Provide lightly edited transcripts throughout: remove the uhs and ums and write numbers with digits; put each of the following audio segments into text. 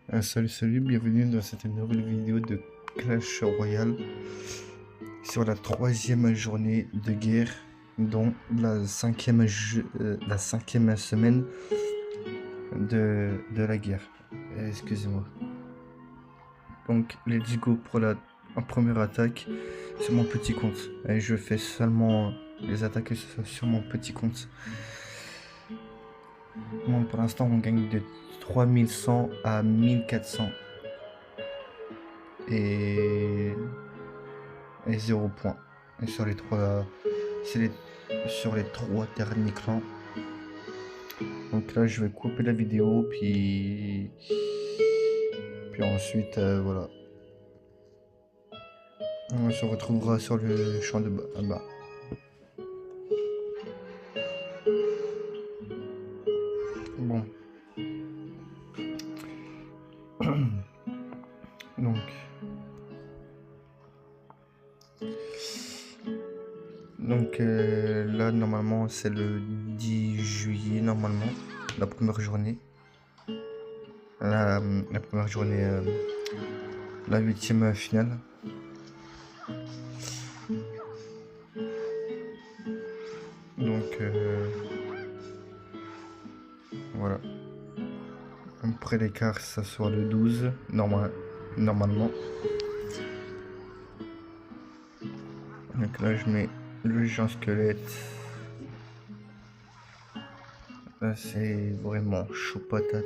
Salut, bienvenue dans cette nouvelle vidéo de Clash Royale sur la troisième journée de guerre, dont la cinquième semaine de la guerre. Excusez-moi. Donc, let's go pour la première attaque sur mon petit compte. Et je fais seulement les attaques sur mon petit compte. Bon, pour l'instant, on gagne de 3100 à 1400. Et 0 points. Et sur les trois, sur les trois derniers clans. Donc là, je vais couper la vidéo, puis ensuite, voilà. On se retrouvera sur le champ de bas. Bon. Donc là, normalement, c'est le 10 juillet, normalement, la première journée. La première journée, la 8e finale. Donc voilà. Après l'écart, ça sera le 12, normalement. Donc là, je mets le géant squelette. Là, c'est vraiment chaud patate.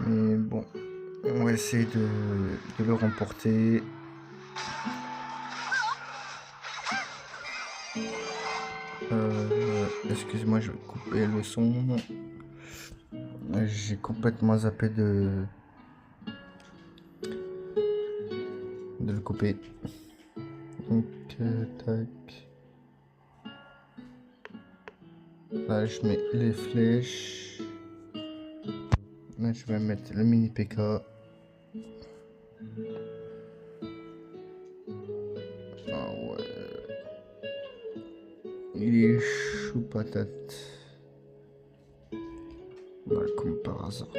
Mais bon, on va essayer de le remporter. Excuse-moi, je vais couper le son. J'ai complètement zappé de le couper. Donc, tac. Là, je mets les flèches. Là, je vais mettre le mini PK. Ah ouais. Il est chou patate. Bah, comme par hasard.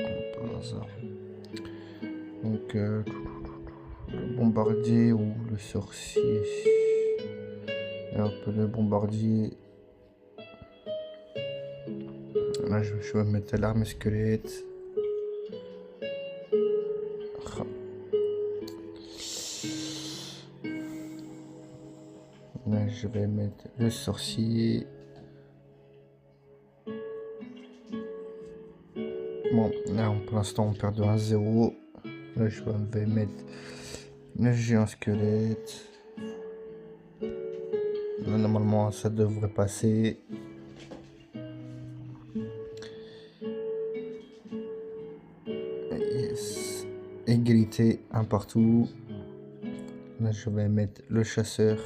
Donc, le bombardier ou le sorcier. Et un peu le bombardier. Là, je vais mettre l'arme squelette. Là, je vais mettre le sorcier. Bon, là, pour l'instant, on perd de 1-0. Là, je vais mettre le géant squelette. Là, normalement, ça devrait passer. Yes. Égalité, un partout. Là, je vais mettre le chasseur.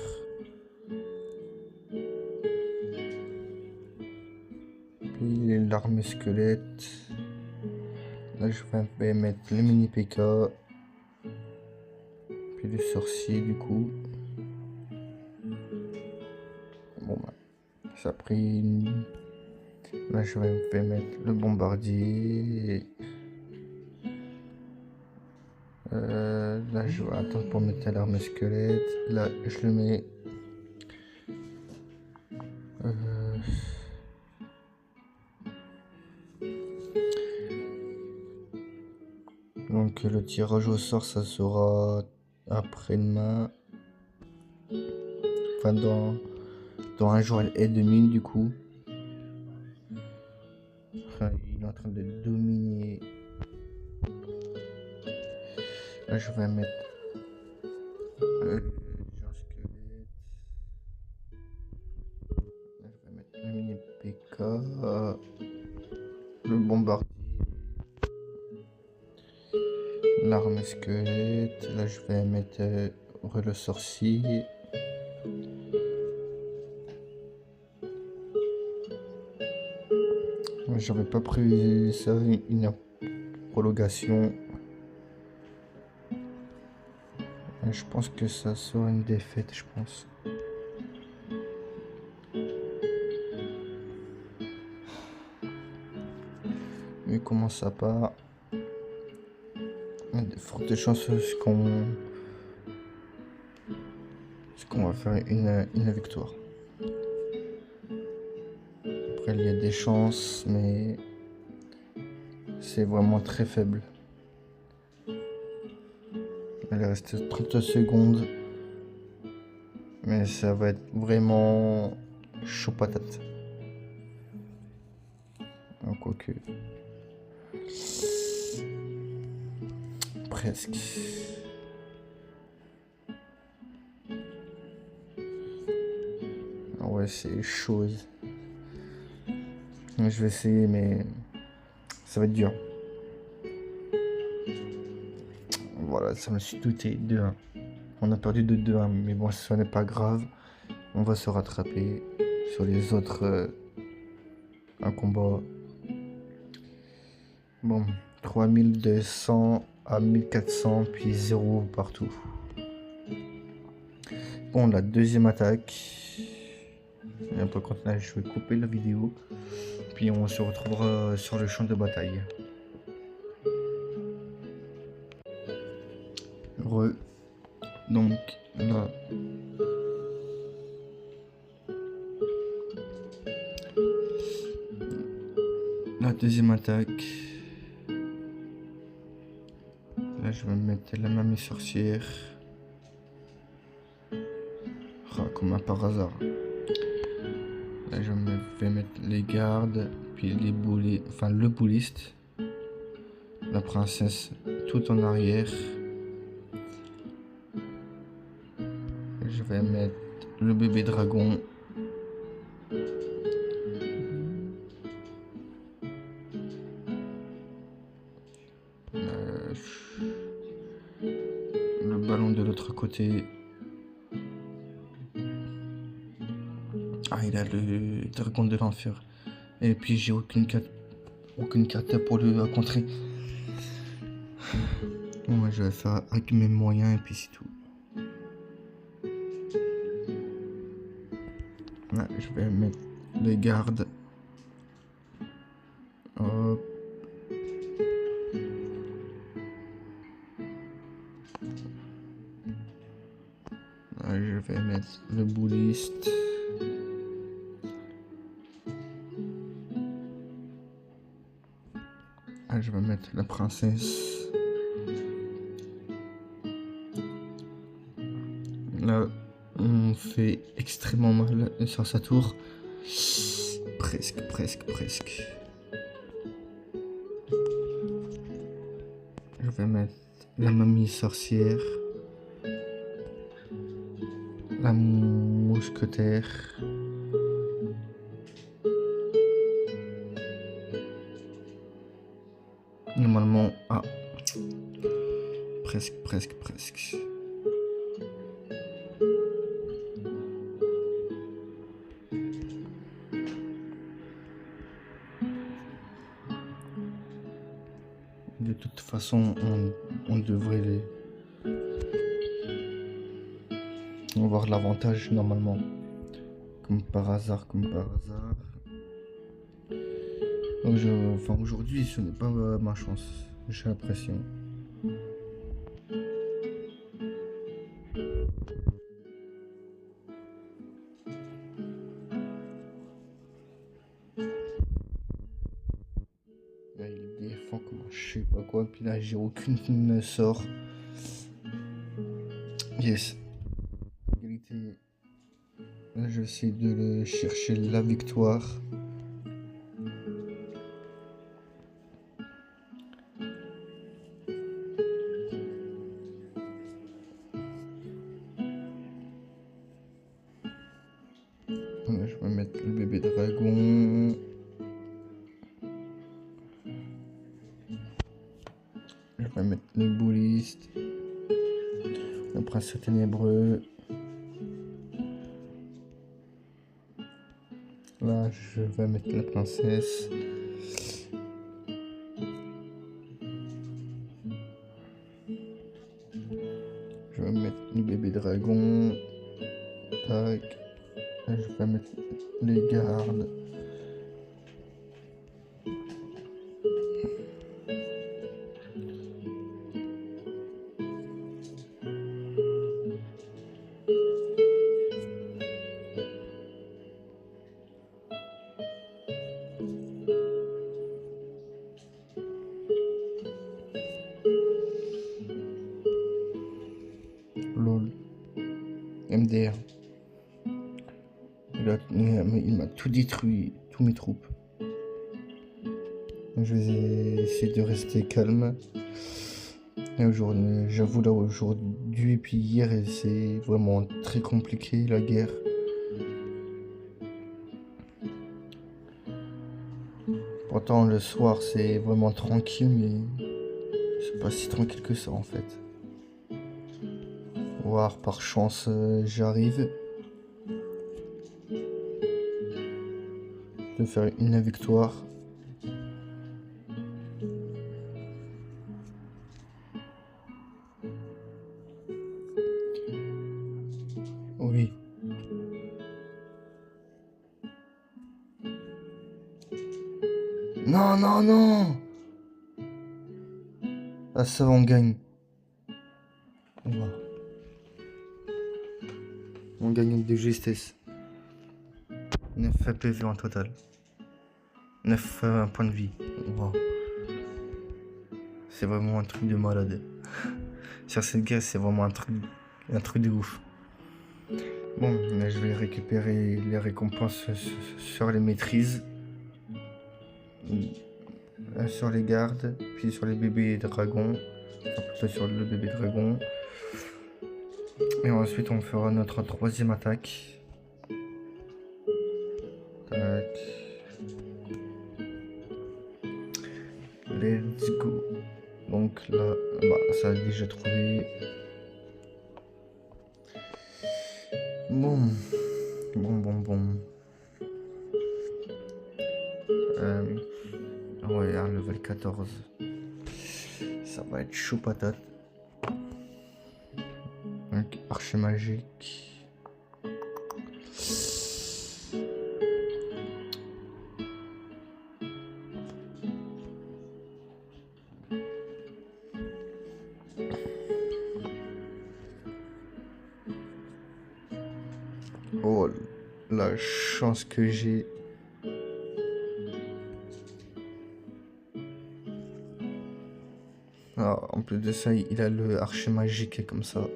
Puis l'arme squelette. Là, je vais mettre le mini PK. Puis le sorcier, du coup. Bon, bah, ça a pris une... Là, je vais mettre le bombardier. Là, je vais attendre pour mettre l'arme squelette. Là, je le mets. Donc, le tirage au sort, ça sera après-demain. Enfin, dans 1 jour et demi, du coup. Enfin, il est en train de dominer. Là, je vais mettre le géant squelette. Là, je vais mettre le mini PK. Le bombardier. L'arme squelette. Là, je vais mettre le sorcier. J'avais pas prévu ça, une prolongation. Je pense que ça sera une défaite, je pense. il commence à pas. Il y a de fortes chances qu'on va faire une victoire. Après, il y a des chances, mais c'est vraiment très faible. Il reste 30 secondes, mais ça va être vraiment chaud patate. Quoique. Presque. Ah ouais, c'est chaud. Je vais essayer, mais ça va être dur. Voilà, ça me suis douté. 2-1. On a perdu de 2-1, mais bon, ce n'est pas grave. On va se rattraper sur les autres. Un combat. Bon, 3200 à 1400, puis 0 partout. Bon, la deuxième attaque. Et un peu contre là, je vais couper la vidéo. Puis on se retrouvera sur le champ de bataille. Donc là. La deuxième attaque. Là, je vais mettre la mamie sorcière. Ah, comme par hasard. Là, je vais mettre les gardes, puis les boulets, enfin le bouliste. La princesse tout en arrière. Je vais mettre le bébé dragon. Le ballon de l'autre côté. Ah, il a le dragon de l'enfer. Et puis j'ai aucune carte pour le contrer. Moi, je vais faire avec mes moyens et puis c'est tout. Là, je vais mettre les gardes. Hop. Là, je vais mettre le bouliste. Là, je vais mettre la princesse. Là, on fait extrêmement mal sur sa tour. Presque. Je vais mettre la mamie sorcière. La mousquetaire. Normalement, presque. De toute façon, on devrait avoir l'avantage normalement. Comme par hasard. Donc aujourd'hui, ce n'est pas ma chance, j'ai l'impression. Là, il défend comme je sais pas quoi, puis là, j'ai aucune sort. Yes. Égalité. Là, je vais essayer de chercher la victoire. Là, je vais mettre le bébé dragon. Je vais mettre le bouliste. Le prince ténébreux. Là, je vais mettre la princesse. Je vais mettre le bébé dragon. Tac. Là, je vais mettre les gardes. MDR. Il m'a tout détruit, tous mes troupes. Je vais essayer de rester calme. Et aujourd'hui, j'avoue, là, aujourd'hui, puis hier, c'est vraiment très compliqué, la guerre. Pourtant, le soir, c'est vraiment tranquille, mais c'est pas si tranquille que ça, en fait. Voir, par chance, j'arrive de faire une victoire. Oui. Non, non, non! Ah, ça va, on gagne. On gagne de justesse. 9 PV en total. 9 points de vie. Wow. C'est vraiment un truc de malade. Sur cette guerre, c'est vraiment un truc de ouf. Bon, là, je vais récupérer les récompenses sur les maîtrises. Sur les gardes, puis sur les bébés dragons. Enfin, plutôt sur le bébé dragon. Et ensuite, on fera notre troisième attaque. Tac. Let's go. Donc là, ça a déjà trouvé. Bon. Ouais, un level 14. Ça va être chaud patate. Donc, archer magique. Oh, la chance que j'ai. Ah, en plus de ça, il a le archer magique comme ça.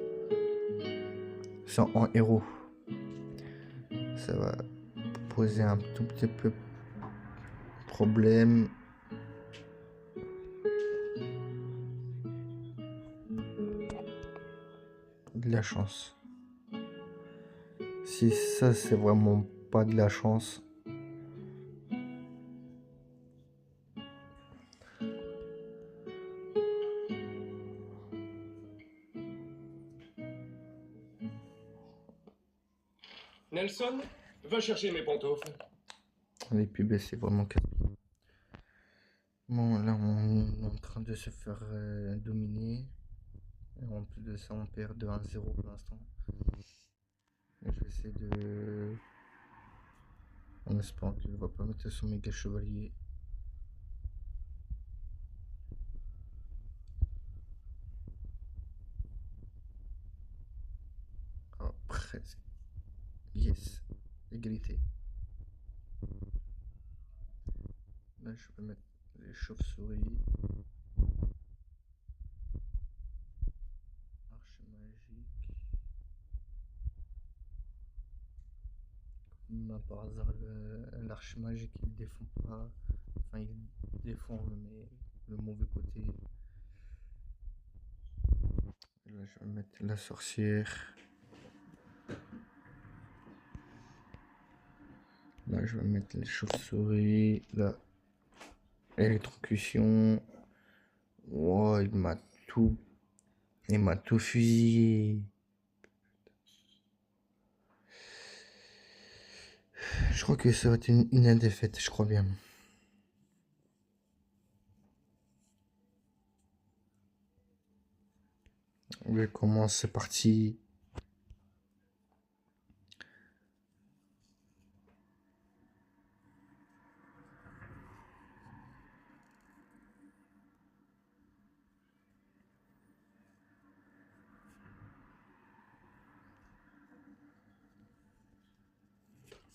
C'est en héros. Ça va poser un tout petit peu problème. De la chance. Si ça, c'est vraiment pas de la chance. Nelson, va chercher mes pantoufles. Les pubs, c'est vraiment casse. Bon, là, on est en train de se faire dominer. Et en plus de ça, on perd de 1-0 pour l'instant. Et je vais essayer de... En espérant qu'il ne va pas mettre son méga chevalier. Ah, presque. Yes. Égalité. Là, je vais mettre les chauves-souris. Arche magique. Par hasard, l'arche magique, il défend pas. Enfin, il défend, mais le mauvais côté. Et là, je vais mettre la sorcière. Là, je vais mettre les chauves-souris. Là, électrocution. Oh, il m'a tout fusillé. Je crois que ça va être une défaite, je crois bien. On commence, c'est parti.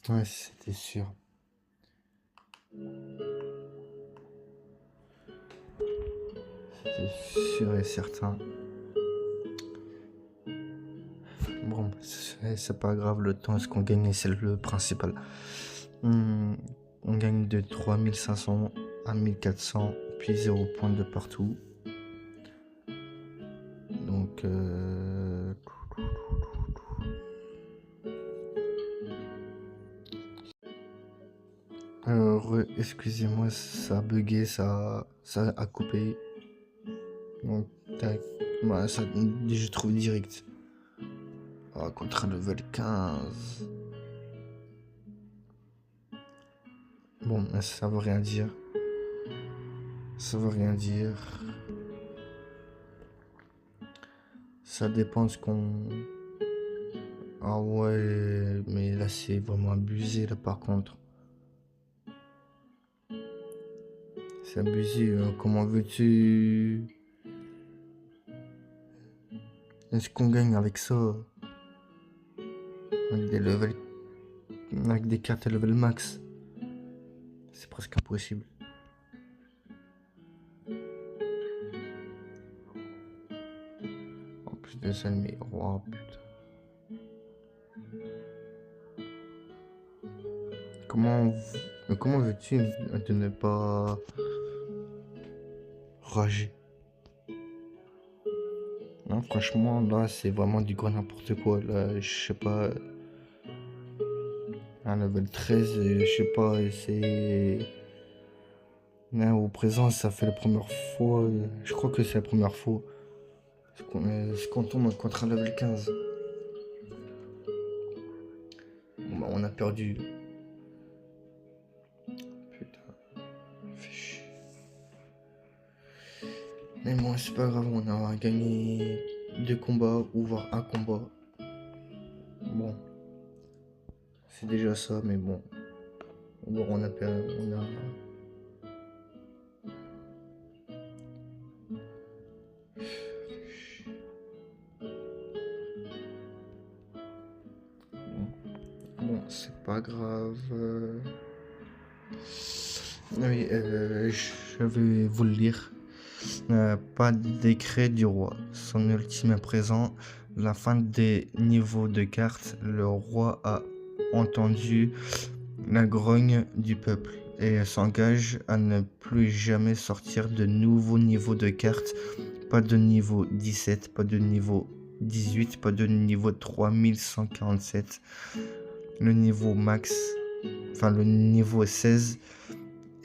Ouais, c'était sûr. C'était sûr et certain. Bon, C'est pas grave, le temps, ce qu'on gagne, c'est le principal. On gagne de 3500 à 1400, puis 0 points de partout. Donc, alors, excusez-moi, ça a bugué, ça a coupé. Donc, tac, bah, ça, je trouve direct. Ah, contre un level 15. Bon, ça veut rien dire. Ça veut rien dire. Ça dépend de ce qu'on... Ah ouais, mais là c'est vraiment abusé là par contre. C'est abusé, hein. Comment veux-tu... Est-ce qu'on gagne avec ça? Avec des levels... Avec des cartes à level max. C'est presque impossible. En plus de ça, mais... Oh putain. Comment veux-tu de ne pas rager? Non, franchement, là, c'est vraiment du grand n'importe quoi. Là, je sais pas. Un level 13, je sais pas, c'est. Là, au présent, ça fait la première fois. Je crois que c'est la première fois. Ce qu'on tombe contre un level 15. Bon, bah, on a perdu. Putain. Fait chier. Mais bon, c'est pas grave, on a gagné 2 combats, ou voire un combat. Bon. C'est déjà ça, mais bon. On a perdu. Bon, c'est pas grave. Oui, je vais vous le lire. Pas de décret du roi. Son ultime présent, la fin des niveaux de cartes. Le roi a entendu la grogne du peuple et s'engage à ne plus jamais sortir de nouveaux niveaux de cartes. Pas de niveau 17, pas de niveau 18, pas de niveau 3147. Le niveau max, enfin le niveau 16,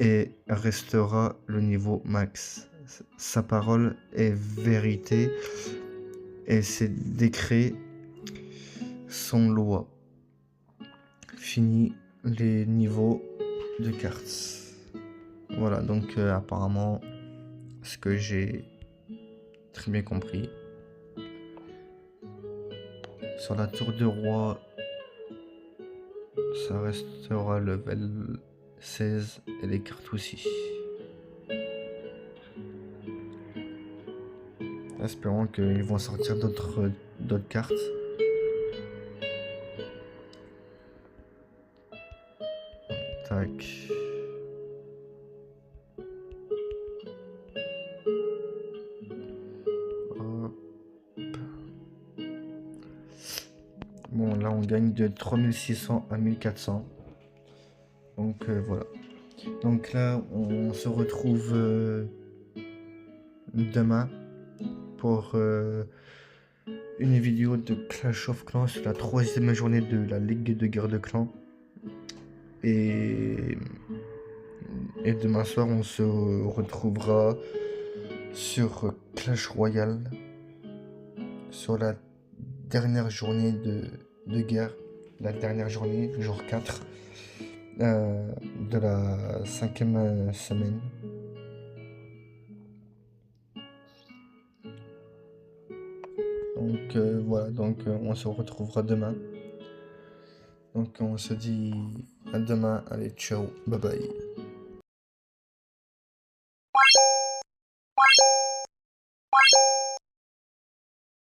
et restera le niveau max. Sa parole est vérité et ses décrets sont loi. Fini les niveaux de cartes. Voilà, donc apparemment, ce que j'ai très bien compris. Sur la tour de roi, ça restera level 16 et les cartes aussi. Espérons qu'ils vont sortir d'autres cartes. Tac. Hop. Bon, là on gagne de 3600 à 1400. Donc voilà. Donc là on se retrouve demain pour une vidéo de Clash of Clans sur la 3e journée de la Ligue de guerre de clans. Et demain soir on se retrouvera sur Clash Royale sur la dernière journée de guerre, la dernière journée, jour 4 de la 5e semaine. Donc voilà, donc on se retrouvera demain. Donc on se dit à demain, allez ciao, bye bye.